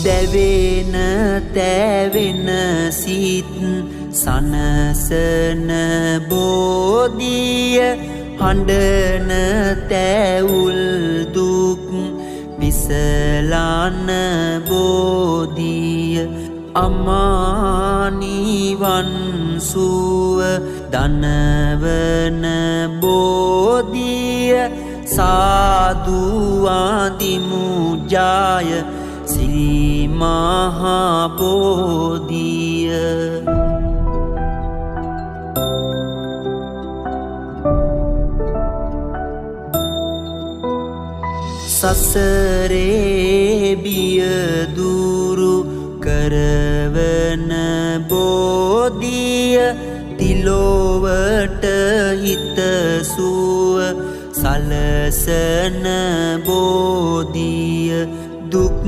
දැවෙන තැවෙන සිත් සනසන බෝධිය හඬන තැවුල් දුක් විසලන බෝධිය අමානිවන් සුව දනවන බෝධිය සාදු ආදිමු ජාය සිරි මහා බෝධිය සසරේ බිය දුරු කරවන බෝධිය තිලොවට හිතසුව සලසන බෝධිය දුක්